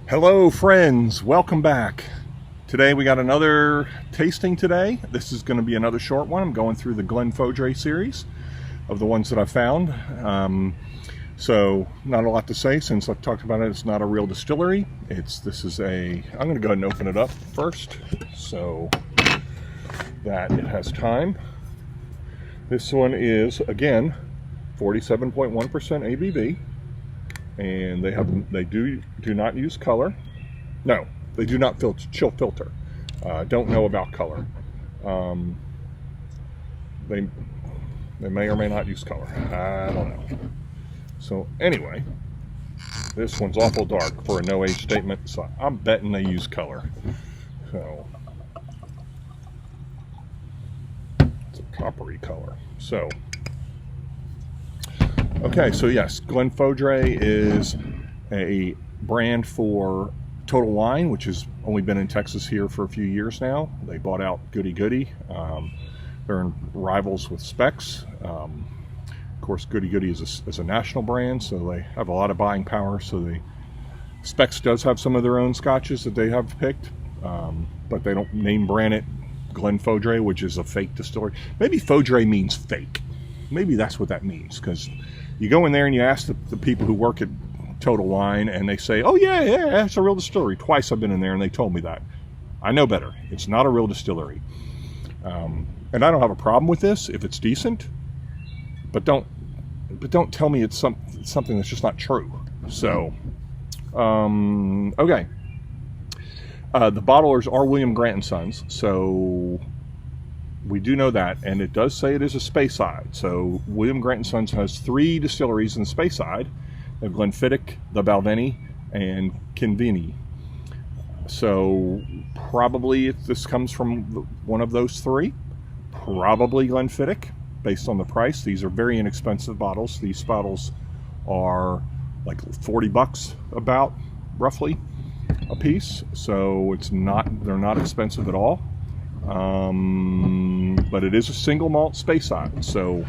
Hello friends, welcome back. Today we got another tasting today. This is going to be another short one. I'm going through the Glen Fohdry series of the ones that I found. So not a lot to say since I've talked about it. It's not a real distillery. I'm going to go ahead and open it up first so that it has time. This one is, again, 47.1% ABV. And they do not use color. No, they do not chill filter. Don't know about color. They may or may not use color. I don't know. So anyway, this one's awful dark for a no age statement, so I'm betting they use color. So it's a coppery color. So okay, so yes, Glen Fohdry is a brand for Total Wine, which has only been in Texas here for a few years now. They bought out Goody Goody. They're in rivals with Specs. Of course, Goody Goody is a national brand, so they have a lot of buying power. So Specs does have some of their own scotches that they have picked, but they don't name brand it Glen Fohdry, which is a fake distillery. Maybe Fohdry means fake. Maybe that's what that means, because you go in there and you ask the people who work at Total Wine, and they say, oh yeah, it's a real distillery. Twice I've been in there and they told me that. I know better. It's not a real distillery. And I don't have a problem with this if it's decent, but don't tell me it's something that's just not true. So, okay. The bottlers are William Grant & Sons, so we do know that, and it does say it is a Speyside. So William Grant & Sons has 3 distilleries in Speyside. They have Glenfiddich, the Balvenie, and Kinvini. So probably this comes from one of those 3. Probably Glenfiddich, based on the price. These are very inexpensive bottles. These bottles are like $40 about, roughly, a piece. So they're not expensive at all. But it is a single malt Speyside. So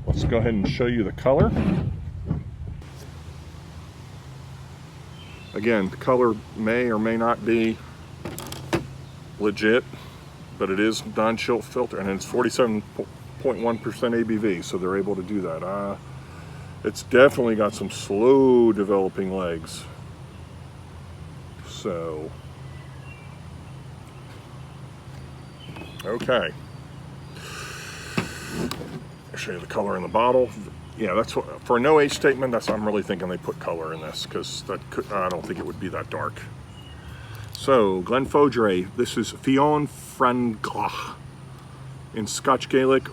let's go ahead and show you the color. Again, the color may or may not be legit, but it is non-chill filter, and it's 47.1% ABV, so they're able to do that. It's definitely got some slow developing legs. So, okay. I'll show you the color in the bottle. Yeah, that's what, for a no age statement, I'm really thinking they put color in this, because I don't think it would be that dark. So, Glen Fohdry, this is Fion Franglach. In Scotch Gaelic,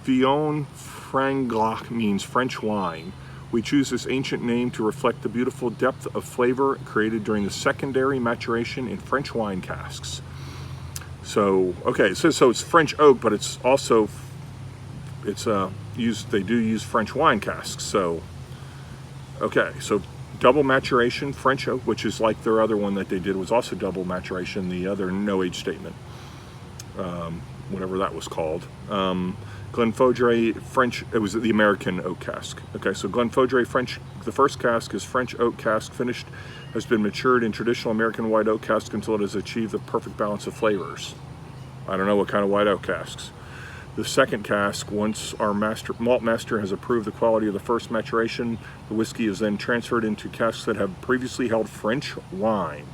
Fion Franglach means French wine. We choose this ancient name to reflect the beautiful depth of flavor created during the secondary maturation in French wine casks. So, okay, so it's French oak, but it's also, they do use French wine casks. So, okay, so double maturation French oak, which is like their other one that they did was also double maturation, the other no age statement, whatever that was called. Glen Fohdry French, it was the American oak cask. Okay, so Glen Fohdry French, the first cask is French oak cask, finished, has been matured in traditional American white oak cask until it has achieved the perfect balance of flavors. I don't know what kind of white oak casks. The second cask, once our malt master has approved the quality of the first maturation, the whiskey is then transferred into casks that have previously held French wine.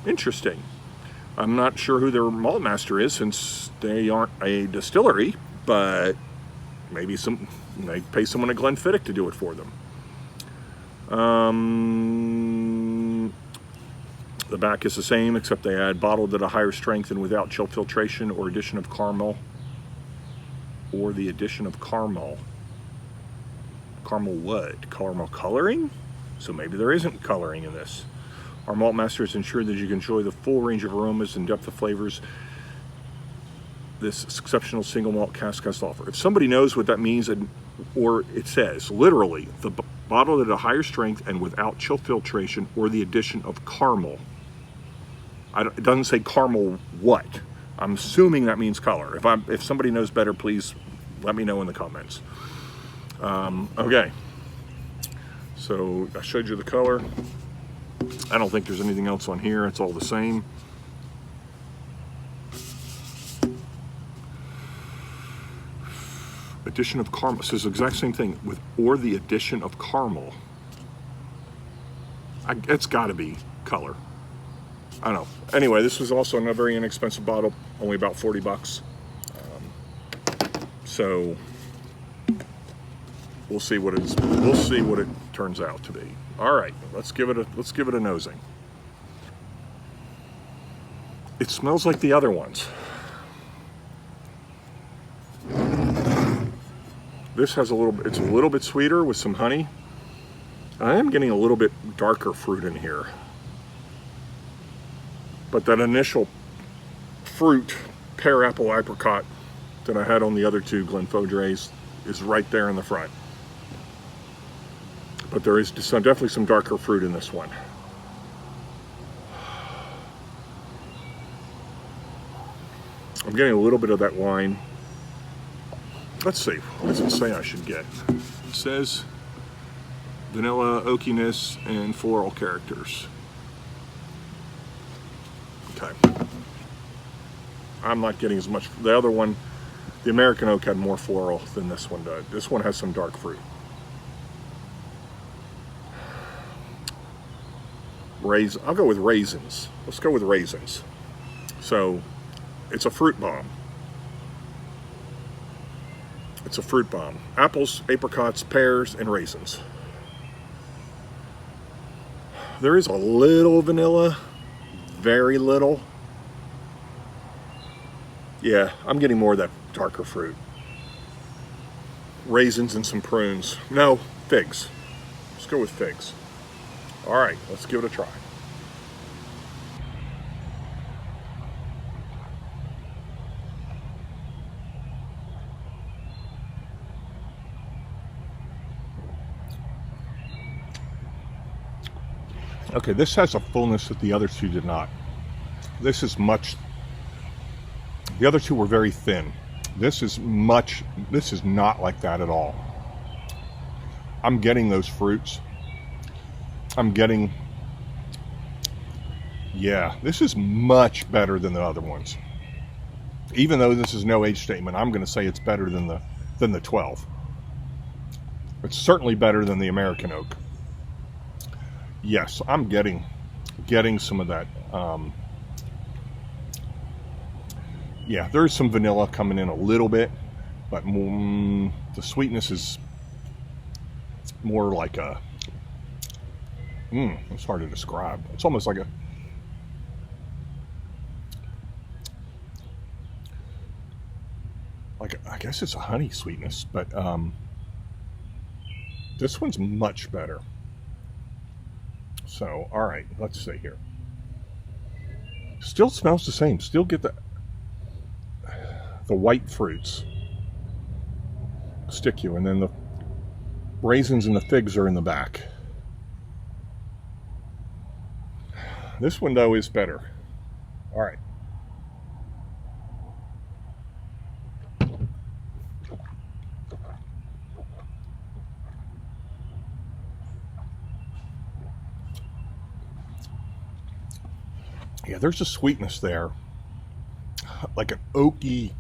Interesting. I'm not sure who their malt master is, since they aren't a distillery, but maybe they pay someone at Glenfiddich to do it for them. The back is the same, except they add bottled at a higher strength and without chill filtration or addition of caramel. Or the addition of caramel. Caramel what? Caramel coloring? So maybe there isn't coloring in this. Our malt master has ensured that you can enjoy the full range of aromas and depth of flavors this exceptional single malt cask has to offer. If somebody knows what that means, or it says literally the bottled at a higher strength and without chill filtration or the addition of caramel. It doesn't say caramel what. I'm assuming that means color. If somebody knows better, please let me know in the comments. Okay, so I showed you the color. I don't think there's anything else on here. It's all the same. Addition of caramel. So it's the exact same thing with, or the addition of caramel. It's got to be color. I don't know. Anyway, this was also a very inexpensive bottle, only about 40 bucks. So we'll see what it is. We'll see what it turns out to be. All right, let's give it a nosing. It smells like the other ones. This has a little bit, it's a little bit sweeter with some honey. I am getting a little bit darker fruit in here. But that initial fruit, pear, apple, apricot that I had on the other two Glen Fohdrys is right there in the front. But there is definitely some darker fruit in this one. I'm getting a little bit of that wine. Let's see, what does it say I should get? It says vanilla, oakiness, and floral characters. Okay. I'm not getting as much. The other one, the American oak, had more floral than this one does. This one has some dark fruit. I'll go with raisins. Let's go with raisins. So, it's a fruit bomb. It's a fruit bomb. Apples, apricots, pears, and raisins. There is a little vanilla, very little. Yeah, I'm getting more of that darker fruit. Raisins and some prunes. No, figs. Let's go with figs. All right, let's give it a try. Okay, this has a fullness that the other two did not. This is much, the other two were very thin. This is not like that at all. I'm getting those fruits. I'm getting, yeah, this is much better than the other ones. Even though this is no age statement, I'm going to say it's better than the 12. It's certainly better than the American oak. Yes, I'm getting some of that. Yeah, there's some vanilla coming in a little bit, but the sweetness is more like a, it's hard to describe. It's almost like I guess it's a honey sweetness, but this one's much better. So, all right, let's see here. Still smells the same. Still get the white fruits stick you, and then the raisins and the figs are in the back. This one, though, is better. All right. Yeah, there's a sweetness there, like an oaky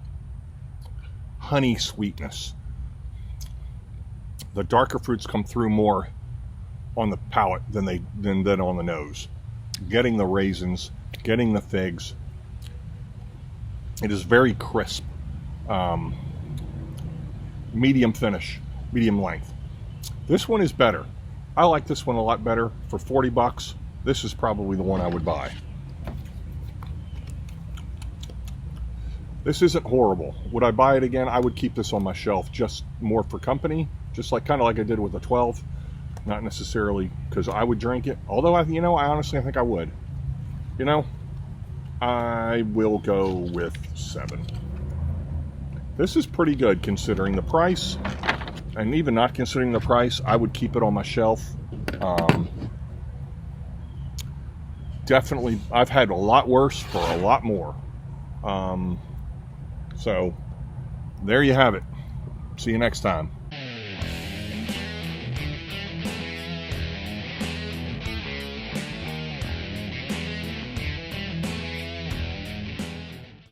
honey sweetness. The darker fruits come through more on the palate than on the nose. Getting the raisins, getting the figs. It is very crisp. Medium finish, medium length. This one is better. I like this one a lot better. For 40 bucks, this is probably the one I would buy. This isn't horrible. Would I buy it again? I would keep this on my shelf just more for company, just kind of like I did with the 12. Not necessarily because I would drink it. Although, I honestly think I would. I will go with 7. This is pretty good considering the price. And even not considering the price, I would keep it on my shelf. Definitely, I've had a lot worse for a lot more. So, there you have it. See you next time.